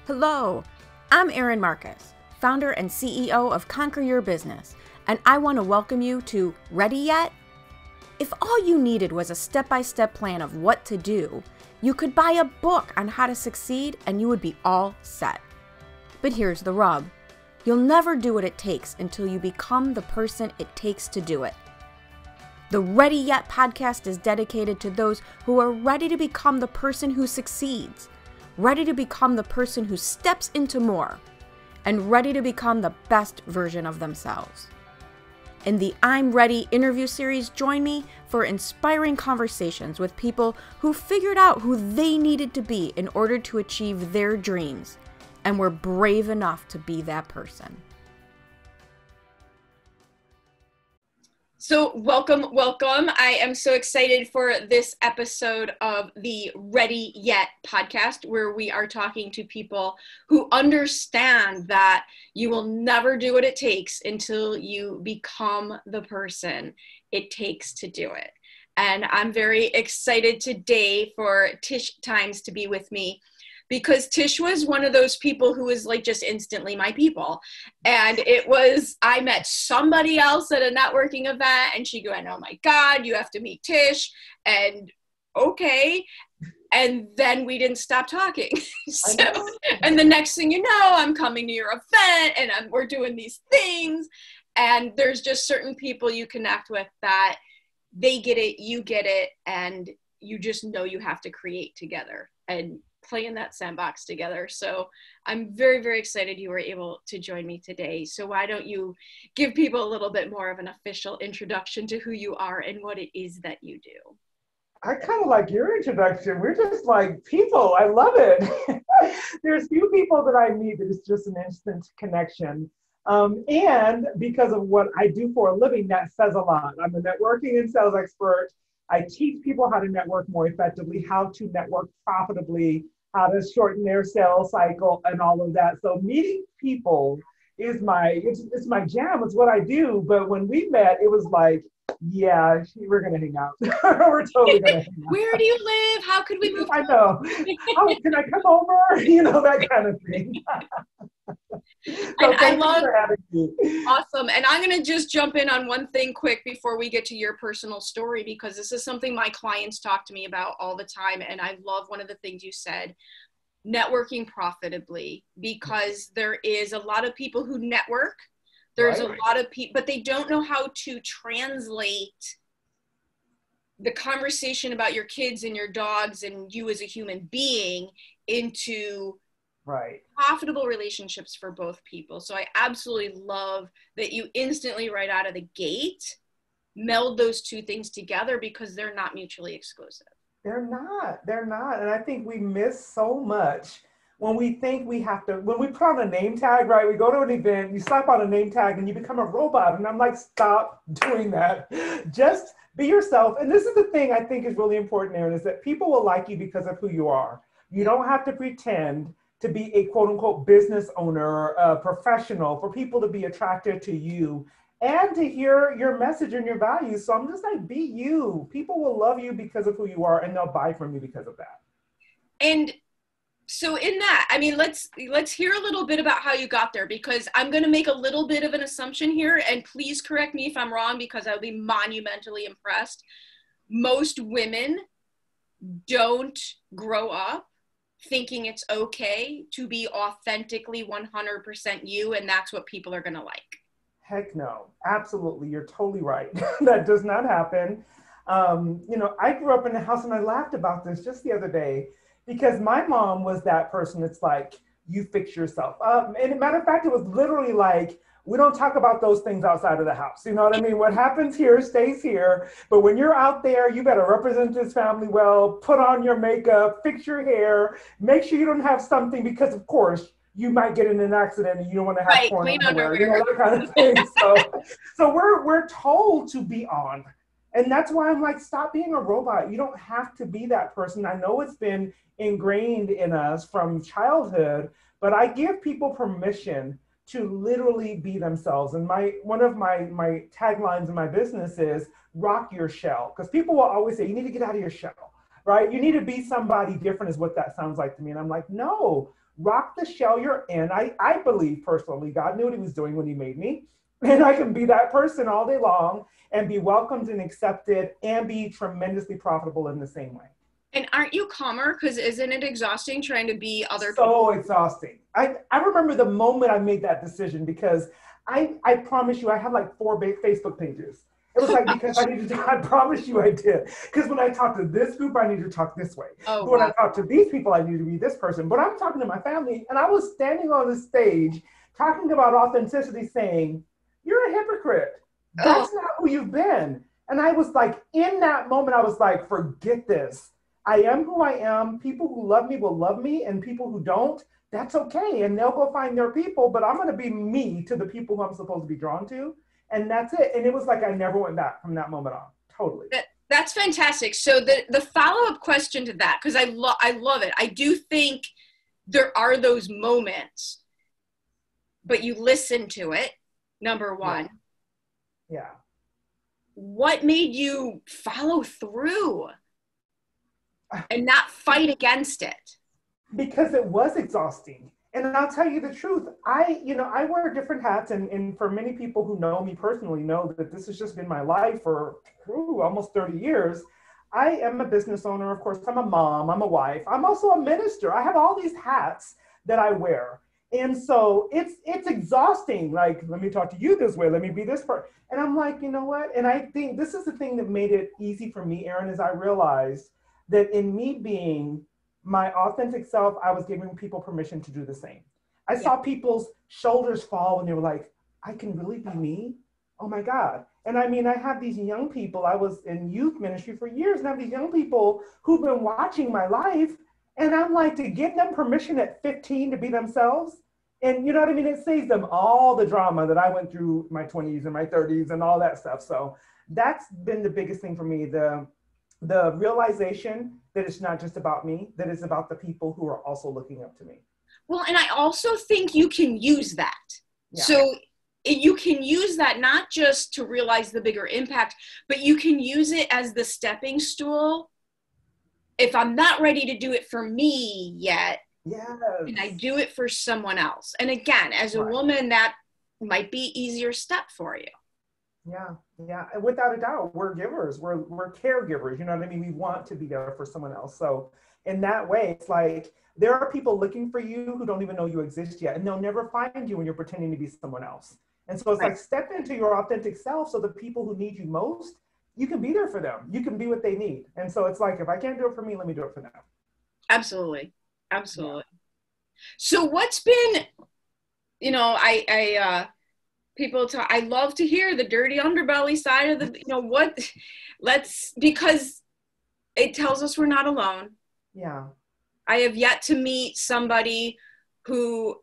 Hello, I'm Erin Marcus, founder and CEO of Conquer Your Business, and I want to welcome you to Ready Yet? If all you needed was a step-by-step plan of what to do, you could buy a book on how to succeed and you would be all set. But here's the rub. You'll never do what it takes until you become the person it takes to do it. The Ready Yet podcast is dedicated to those who are ready to become the person who succeeds, ready to become the person who steps into more, and ready to become the best version of themselves. In the I'm Ready interview series, join me for inspiring conversations with people who figured out who they needed to be in order to achieve their dreams, and were brave enough to be that person. So welcome. I am so excited for this episode of the Ready Yet podcast, where we are talking to people who understand that you will never do what it takes until you become the person it takes to do it. And I'm very excited today for Tish Times to be with me, because Tish was one of those people who was like just instantly my people. And I met somebody else at a networking event and she went, oh my God, you have to meet Tish. And okay. And then we didn't stop talking. And the next thing you know, I'm coming to your event and we're doing these things. And there's just certain people you connect with that they get it, you get it, and you just know you have to create together and play in that sandbox together. So I'm very, very excited you were able to join me today. So why don't you give people a little bit more of an official introduction to who you are and what it is that you do? I kind of like your introduction. We're just like people. I love it. There's few people that I meet that it's just an instant connection. And because of what I do for a living, that says a lot. I'm a networking and sales expert. I teach people how to network more effectively, how to network profitably, how to shorten their sales cycle and all of that. So meeting people is it's my jam. It's what I do. But when we met, it was like, yeah, we're going to hang out. We're totally going to hang out. Where do you live? How could we move? I know. Oh, can I come over? That kind of thing. So I love for having me. Awesome. And I'm going to just jump in on one thing quick before we get to your personal story, because this is something my clients talk to me about all the time. And I love one of the things you said, networking profitably, because there is a lot of people who network. There's a lot of people, but they don't know how to translate the conversation about your kids and your dogs and you as a human being into profitable relationships for both people. So I absolutely love that you instantly, right out of the gate, meld those two things together, because they're not mutually exclusive. They're not. And I think we miss so much when we think we have to, when we put on a name tag, right? We go to an event, you slap on a name tag and you become a robot. And I'm like, stop doing that. Just be yourself. And this is the thing I think is really important, Erin, is that people will like you because of who you are. You don't have to pretend to be a quote unquote business owner, a professional, for people to be attracted to you and to hear your message and your values. So I'm just like, be you. People will love you because of who you are, and they'll buy from you because of that. And so in that, I mean, let's hear a little bit about how you got there, because I'm going to make a little bit of an assumption here, and please correct me if I'm wrong, because I'll be monumentally impressed. Most women don't grow up thinking it's okay to be authentically 100% you, and that's what people are going to like. Heck no, absolutely. You're totally right. That does not happen. I grew up in a house, and I laughed about this just the other day, because my mom was that person that's like, you fix yourself up. And a matter of fact, it was literally like, we don't talk about those things outside of the house. You know what I mean? What happens here stays here. But when you're out there, you better represent this family well, put on your makeup, fix your hair, make sure you don't have something, because of course you might get in an accident and you don't want to have torn underwear, that kind of thing. So we're told to be on. And that's why I'm like, stop being a robot. You don't have to be that person. I know it's been ingrained in us from childhood, but I give people permission to literally be themselves. And one of my taglines in my business is rock your shell, because people will always say, you need to get out of your shell, right? You need to be somebody different, is what that sounds like to me. And I'm like, no, rock the shell you're in. I believe personally, God knew what he was doing when he made me. And I can be that person all day long and be welcomed and accepted and be tremendously profitable in the same way. And aren't you calmer? Because isn't it exhausting trying to be other people? So exhausting. I remember the moment I made that decision because I promise you, I had like 4 Facebook pages. It was like, because I needed to, I promise you I did. Because when I talk to this group, I need to talk this way. Oh, when wow. I talk to these people, I need to be this person. But I'm talking to my family, and I was standing on the stage talking about authenticity, saying, you're a hypocrite. That's not who you've been. And I was like, in that moment, I was like, forget this. I am who I am. People who love me will love me, and people who don't, that's okay. And they'll go find their people, but I'm going to be me to the people who I'm supposed to be drawn to. And that's it. And it was like I never went back from that moment on. Totally. That's fantastic. So the follow-up question to that, because I love it. I do think there are those moments, but you listen to it, number one. Yeah. What made you follow through and not fight against it? Because it was exhausting. And I'll tell you the truth, I wear different hats, and for many people who know me personally know that this has just been my life for almost 30 years. I am a business owner, of course, I'm a mom, I'm a wife, I'm also a minister. I have all these hats that I wear. And so it's exhausting. Like, let me talk to you this way, let me be this part. And I'm like, you know what? And I think this is the thing that made it easy for me, Erin, is I realized that in me being my authentic self, I was giving people permission to do the same. I saw people's shoulders fall when they were like, I can really be me? Oh my God. And I mean, I have these young people, I was in youth ministry for years, and I have these young people who've been watching my life. And I'm like, to give them permission at 15 to be themselves. And you know what I mean? It saves them all the drama that I went through my 20s and my 30s and all that stuff. So that's been the biggest thing for me. The realization that it's not just about me, that it's about the people who are also looking up to me. Well, and I also think you can use that. Yeah. So you can use that not just to realize the bigger impact, but you can use it as the stepping stool. If I'm not ready to do it for me yet, and I do it for someone else. And again, as a woman, that might be easier step for you. Yeah, without a doubt, we're givers, we're caregivers, you know what I mean? We want to be there for someone else. So in that way, it's like, there are people looking for you who don't even know you exist yet, and they'll never find you when you're pretending to be someone else. And so it's like, step into your authentic self, so the people who need you most, you can be there for them. You can be what they need. And so it's like, if I can't do it for me, let me do it for them. Absolutely. So what's been, people talk, I love to hear the dirty underbelly side of the, because it tells us we're not alone. Yeah. I have yet to meet somebody whose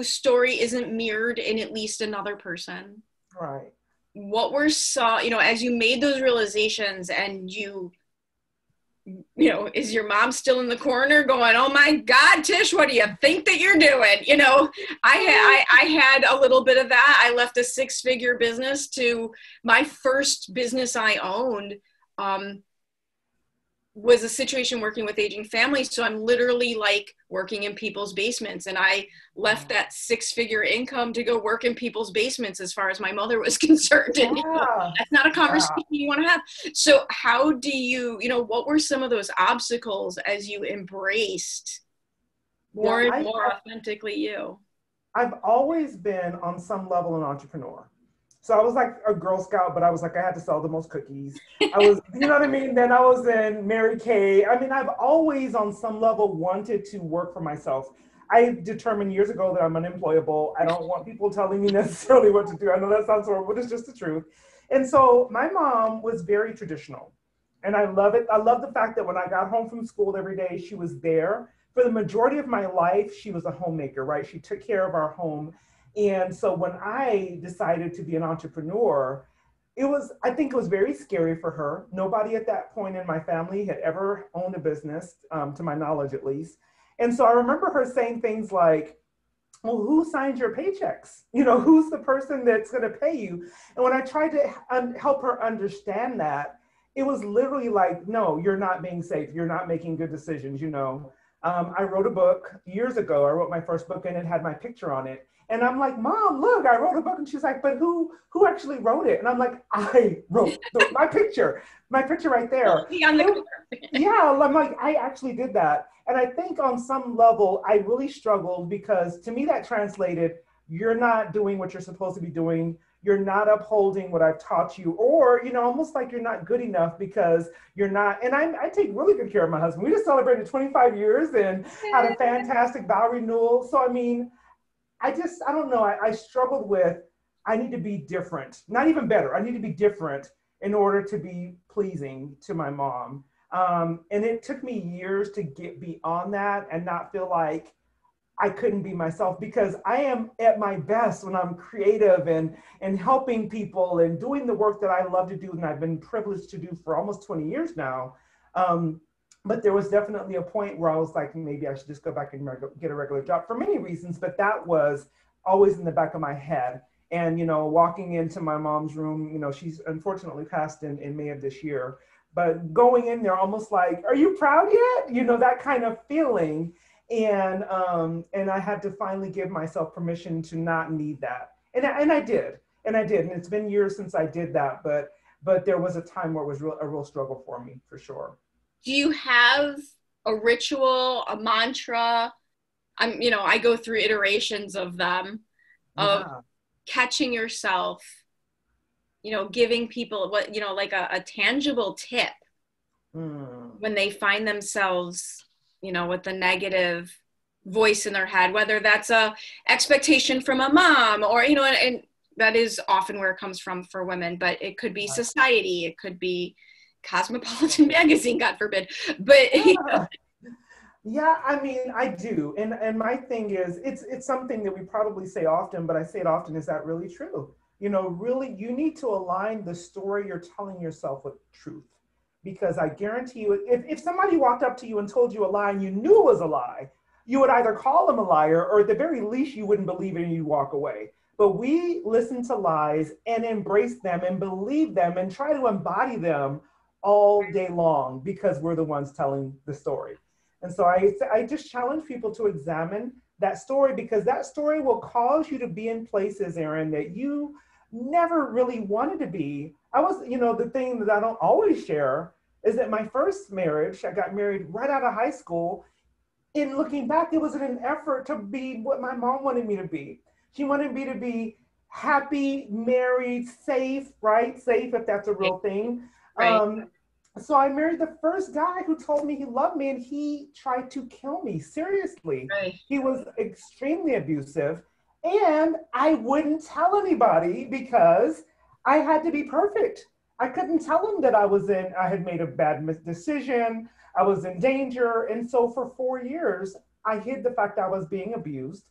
story isn't mirrored in at least another person. Right. What were as you made those realizations, and is your mom still in the corner going, oh my God, Tish, what do you think that you're doing? I had a little bit of that. I left a 6-figure business to my first business I owned, was a situation working with aging families. So I'm literally like working in people's basements, and I left that 6-figure income to go work in people's basements as far as my mother was concerned. And that's not a conversation you want to have. So how do you, what were some of those obstacles as you embraced more and more authentically you? I've always been on some level an entrepreneur. So I was like a Girl Scout, but I was like, I had to sell the most cookies. I was, you know what I mean? Then I was in Mary Kay. I mean, I've always on some level wanted to work for myself. I determined years ago that I'm unemployable. I don't want people telling me necessarily what to do. I know that sounds horrible, but it's just the truth. And so my mom was very traditional, and I love it. I love the fact that when I got home from school every day, she was there. For the majority of my life, she was a homemaker, right? She took care of our home. And so when I decided to be an entrepreneur, I think it was very scary for her. Nobody at that point in my family had ever owned a business, to my knowledge at least. And so I remember her saying things like, well, who signs your paychecks? Who's the person that's going to pay you? And when I tried to help her understand that, it was literally like, no, you're not being safe. You're not making good decisions. I wrote a book years ago. I wrote my first book and it had my picture on it. And I'm like, Mom, look, I wrote a book. And she's like, but who actually wrote it? And I'm like, I wrote my picture right there. Yeah, I'm like, I actually did that. And I think on some level, I really struggled because to me that translated, you're not doing what you're supposed to be doing. You're not upholding what I've taught you, or, almost like you're not good enough because you're not. And I take really good care of my husband. We just celebrated 25 years and had a fantastic vow renewal. So, I mean, I don't know. I struggled with, I need to be different, not even better. I need to be different in order to be pleasing to my mom. And it took me years to get beyond that and not feel like I couldn't be myself, because I am at my best when I'm creative and helping people and doing the work that I love to do and I've been privileged to do for almost 20 years now. But there was definitely a point where I was like, maybe I should just go back and get a regular job for many reasons, but that was always in the back of my head. And, walking into my mom's room, she's unfortunately passed in May of this year, but going in there almost like, are you proud yet? That kind of feeling. And I had to finally give myself permission to not need that. And I did. And it's been years since I did that, but there was a time where it was a real struggle for me, for sure. Do you have a ritual, a mantra? I go through iterations of them, of catching yourself, giving people what, like a tangible tip when they find themselves, with the negative voice in their head, whether that's a expectation from a mom or, and that is often where it comes from for women, but it could be society, it could be Cosmopolitan magazine, God forbid. But yeah, I mean, I do. And my thing is, it's something that we probably say often, but I say it often, is that really true? Really, you need to align the story you're telling yourself with truth. Because I guarantee you, if somebody walked up to you and told you a lie and you knew it was a lie, you would either call them a liar, or at the very least, you wouldn't believe it and you'd walk away. But we listen to lies and embrace them and believe them and try to embody them all day long because we're the ones telling the story. And so I just challenge people to examine that story, because that story will cause you to be in places, Erin, that you never really wanted to be. The thing that I don't always share is that my first marriage, I got married right out of high school. In looking back, it was in an effort to be what my mom wanted me to be. She wanted me to be happy, married, safe, right? Safe, if that's a real thing. Right. So I married the first guy who told me he loved me, and he tried to kill me. Seriously. Right. He was extremely abusive, and I wouldn't tell anybody because I had to be perfect. I couldn't tell him that I had made a bad decision. I was in danger. And so for 4 years, I hid the fact I was being abused.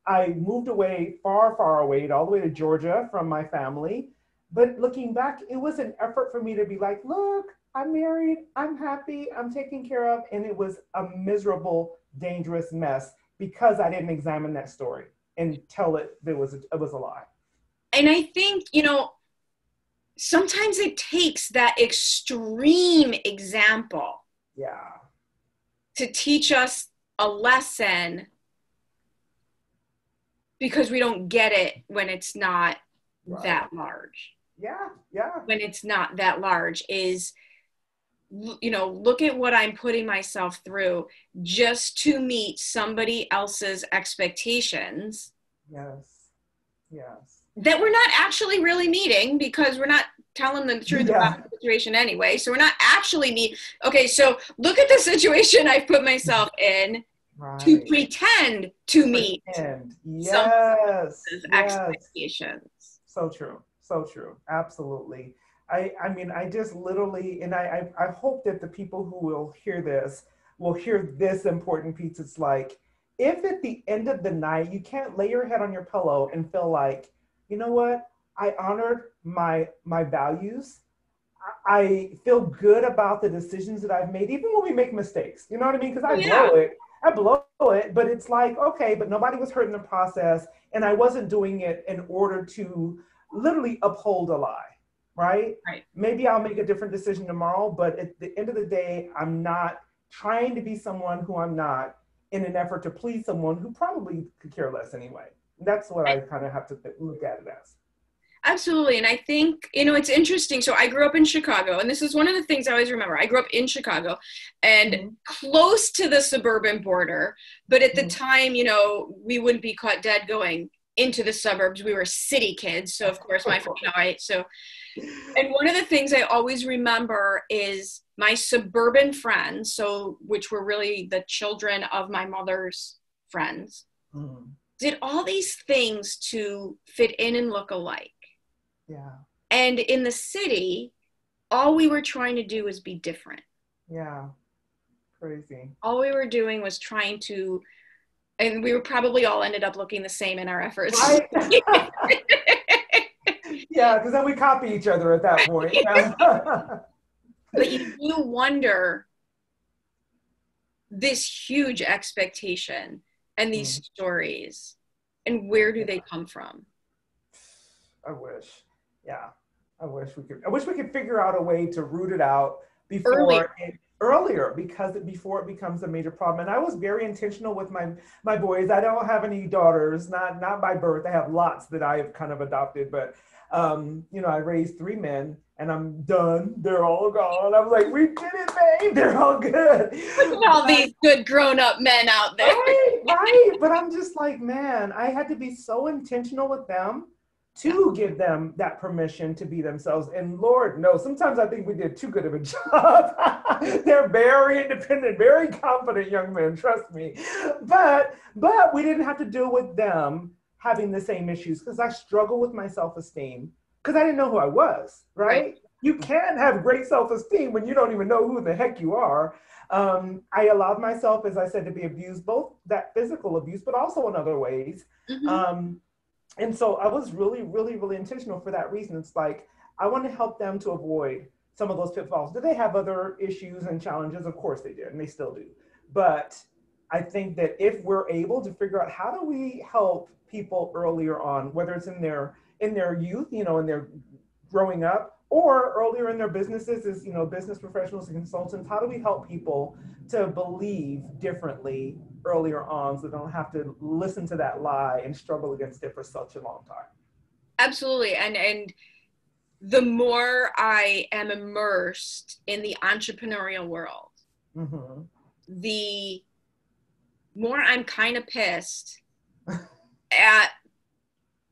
I moved away, far, far away, all the way to Georgia from my family. But looking back, it was an effort for me to be like, look, I'm married, I'm happy, I'm taken care of. And it was a miserable, dangerous mess because I didn't examine that story and tell it that it was a lie. And I think, sometimes it takes that extreme example to teach us a lesson, because we don't get it when it's not that large. When it's not that large is, look at what I'm putting myself through just to meet somebody else's expectations. Yes. That we're not actually really meeting, because we're not telling them the truth about the situation anyway. So we're not actually okay, so look at the situation I've put myself in to pretend to meet expectations. So true. Absolutely. I mean, I just literally, and I hope that the people who will hear this important piece. It's like, if at the end of the night, you can't lay your head on your pillow and feel like, you know what, I honored my values. I feel good about the decisions that I've made, even when we make mistakes. You know what I mean? Because I blow it, but it's like, okay, but nobody was hurt in the process, and I wasn't doing it in order to literally uphold a lie. Right? Maybe I'll make a different decision tomorrow, but at the end of the day, I'm not trying to be someone who I'm not. in an effort to please someone who probably could care less anyway. That's what I kind of have to look at it as. Absolutely. And I think, it's interesting. So I grew up in Chicago, and this is one of the things I always remember. I grew up in Chicago and close to the suburban border. But at the time, we wouldn't be caught dead going into the suburbs. We were city kids. So of course, and one of the things I always remember is my suburban friends, which were really the children of my mother's friends, did all these things to fit in and look alike. Yeah. And in the city, all we were trying to do was be different. Yeah. Crazy. All we were doing was trying to, and we were probably all ended up looking the same in our efforts. Right? Yeah, because then we copy each other at that point. But you do wonder this huge expectation and these stories, and where do they come from? I wish. Yeah, I wish we could figure out a way to root it out before it becomes a major problem. And I was very intentional with my boys. I don't have any daughters, not by birth. I have lots that I have kind of adopted, but I raised 3 men, and I'm done. They're all gone. I'm like, we did it, babe. They're all good. Look at all these good grown-up men out there. Right. But I'm just like, man, I had to be so intentional with them to give them that permission to be themselves. And Lord knows, sometimes I think we did too good of a job. They're very independent, very confident young men, trust me. But we didn't have to deal with them having the same issues, because I struggle with my self-esteem because I didn't know who I was, right? You can't have great self-esteem when you don't even know who the heck you are. I allowed myself, as I said, to be abused, both that physical abuse, but also in other ways. And so I was really, really, really intentional for that reason. It's like, I want to help them to avoid some of those pitfalls. Do they have other issues and challenges? Of course they did, and they still do. But I think that if we're able to figure out how do we help people earlier on, whether it's in their youth, in their growing up, or earlier in their businesses as, business professionals and consultants, how do we help people to believe differently earlier on so they don't have to listen to that lie and struggle against it for such a long time? Absolutely. And the more I am immersed in the entrepreneurial world, the more I'm kind of pissed at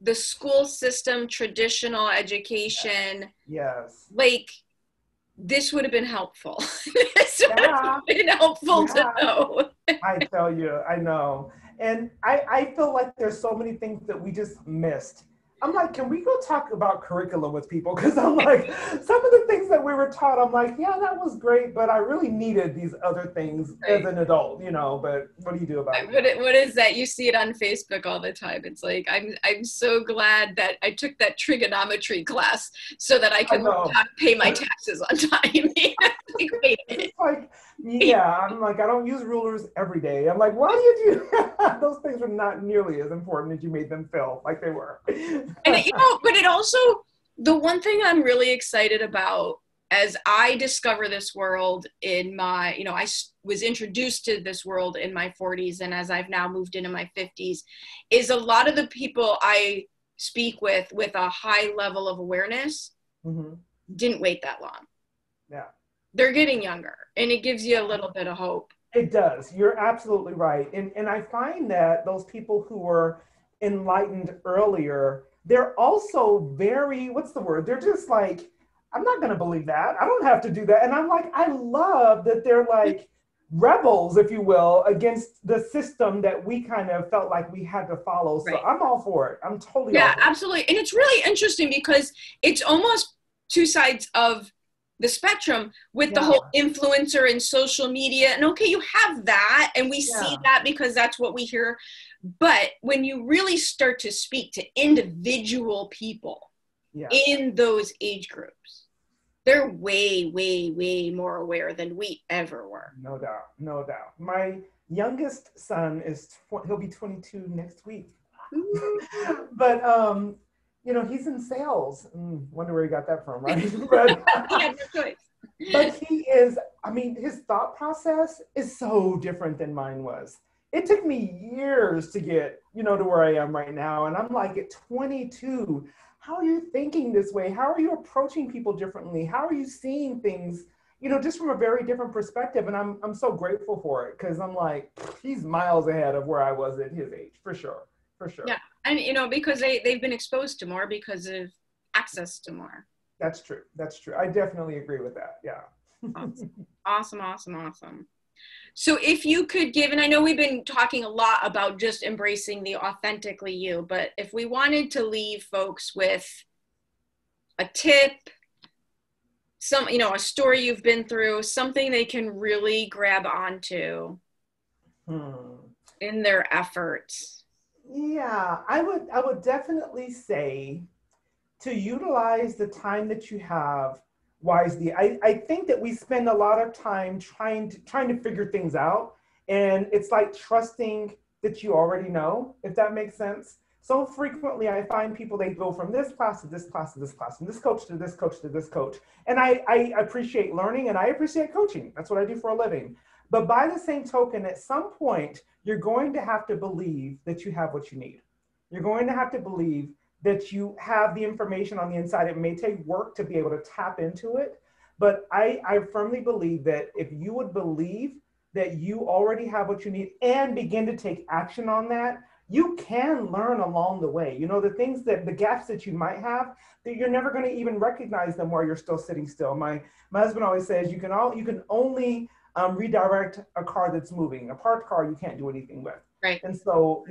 the school system, traditional education. Yes. Like, this would have been helpful. This would have been helpful to know. I tell you, I know. And I feel like there's so many things that we just missed. I'm like, can we go talk about curriculum with people? Because I'm like, some of the things that we were taught, I'm like, yeah, that was great, but I really needed these other things as an adult, but what do you do about it? What is that? You see it on Facebook all the time. It's like, I'm so glad that I took that trigonometry class so that I could pay my taxes on time. Like, wait a minute. I'm like, I don't use rulers every day. I'm like, why do you do those things are not nearly as important as you made them feel like they were. And but it also, the one thing I'm really excited about as I discover this world in my, I was introduced to this world in my 40s, and as I've now moved into my 50s, is a lot of the people I speak with a high level of awareness didn't wait that long. Yeah. They're getting younger, and it gives you a little bit of hope. It does. You're absolutely right. And I find that those people who were enlightened earlier, they're also very, what's the word? They're just like, I'm not going to believe that. I don't have to do that. And I'm like, I love that they're like rebels, if you will, against the system that we kind of felt like we had to follow. So I'm all for it. I'm totally all for it. Absolutely. And it's really interesting because it's almost two sides of the spectrum with the whole influencer and social media. And okay, you have that, and we see that because that's what we hear. But when you really start to speak to individual people in those age groups, they're way, way, way more aware than we ever were. No doubt. No doubt. My youngest son he'll be 22 next week. But, he's in sales. Wonder where he got that from, right? But, he had no choice. But he is, his thought process is so different than mine was. it took me years to get, to where I am right now. And I'm like, at 22, how are you thinking this way? How are you approaching people differently? How are you seeing things, just from a very different perspective? And I'm so grateful for it, because I'm like, he's miles ahead of where I was at his age, for sure. For sure. Yeah. And, because they've been exposed to more because of access to more. That's true. That's true. I definitely agree with that. Yeah. Awesome. So if you could give, and I know we've been talking a lot about just embracing the authentically you, but if we wanted to leave folks with a tip, a story you've been through, something they can really grab onto in their efforts. Yeah, I would definitely say to utilize the time that you have wisely. I think that we spend a lot of time trying to figure things out, and it's like trusting that you already know, if that makes sense. So frequently I find people, they go from this class to this class to this class, from this coach to this coach to this coach. And I appreciate learning and I appreciate coaching. That's what I do for a living. But by the same token, at some point, you're going to have to believe that you have what you need. You're going to have to believe that you have the information on the inside. It may take work to be able to tap into it, but I firmly believe that if you would believe that you already have what you need and begin to take action on that, you can learn along the way. The things the gaps that you might have, that you're never going to even recognize them while you're still sitting still. My husband always says, you can only redirect a car that's moving. A parked car, you can't do anything with. Right. And so,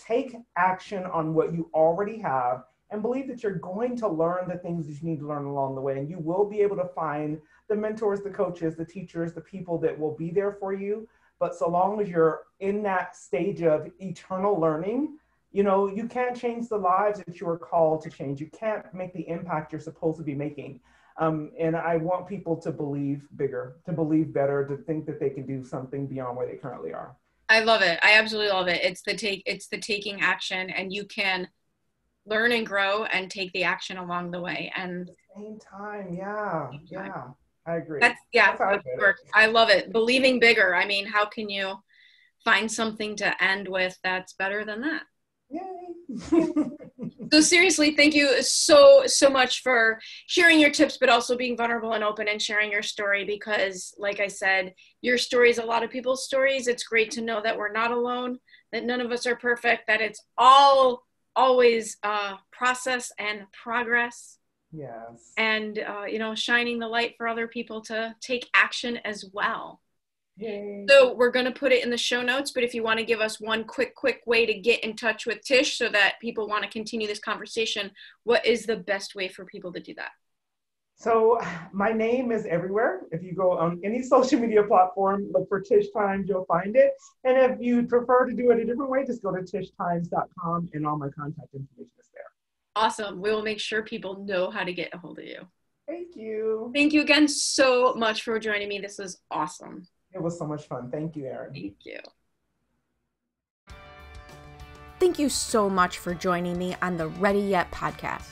take action on what you already have and believe that you're going to learn the things that you need to learn along the way. And you will be able to find the mentors, the coaches, the teachers, the people that will be there for you. But so long as you're in that stage of eternal learning, you can't change the lives that you are called to change. You can't make the impact you're supposed to be making. And I want people to believe bigger, to believe better, to think that they can do something beyond where they currently are. I love it. I absolutely love it. It's the taking action, and you can learn and grow and take the action along the way. And at the same time, yeah, I agree. That's I love it. Believing bigger. I mean, how can you find something to end with that's better than that? Yay. So seriously, thank you so much for sharing your tips, but also being vulnerable and open and sharing your story, because like I said, your story is a lot of people's stories. It's great to know that we're not alone, that none of us are perfect, that it's always process and progress. Yes. And, shining the light for other people to take action as well. Yay. So we're going to put it in the show notes, but if you want to give us one quick way to get in touch with Tish so that people want to continue this conversation, what is the best way for people to do that? So my name is everywhere. If you go on any social media platform, look for Tish Times, you'll find it. And if you prefer to do it a different way, just go to tishtimes.com and all my contact information is there. Awesome. We will make sure people know how to get a hold of you. Thank you. Thank you again so much for joining me. This was awesome. It was so much fun. Thank you, Erin. Thank you. Thank you so much for joining me on the Ready Yet podcast.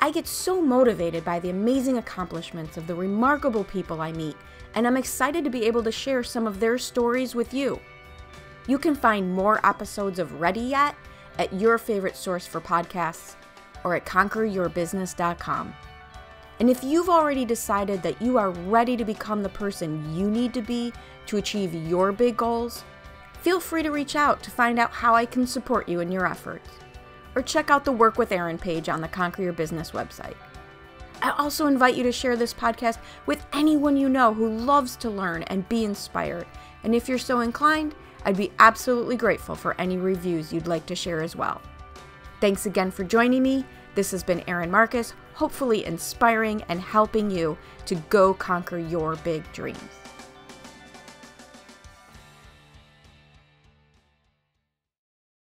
I get so motivated by the amazing accomplishments of the remarkable people I meet, and I'm excited to be able to share some of their stories with you. You can find more episodes of Ready Yet at your favorite source for podcasts or at conqueryourbusiness.com. And if you've already decided that you are ready to become the person you need to be to achieve your big goals, feel free to reach out to find out how I can support you in your efforts. Or check out the Work with Erin page on the Conquer Your Business website. I also invite you to share this podcast with anyone you know who loves to learn and be inspired. And if you're so inclined, I'd be absolutely grateful for any reviews you'd like to share as well. Thanks again for joining me. This has been Erin Marcus, hopefully inspiring and helping you to go conquer your big dreams.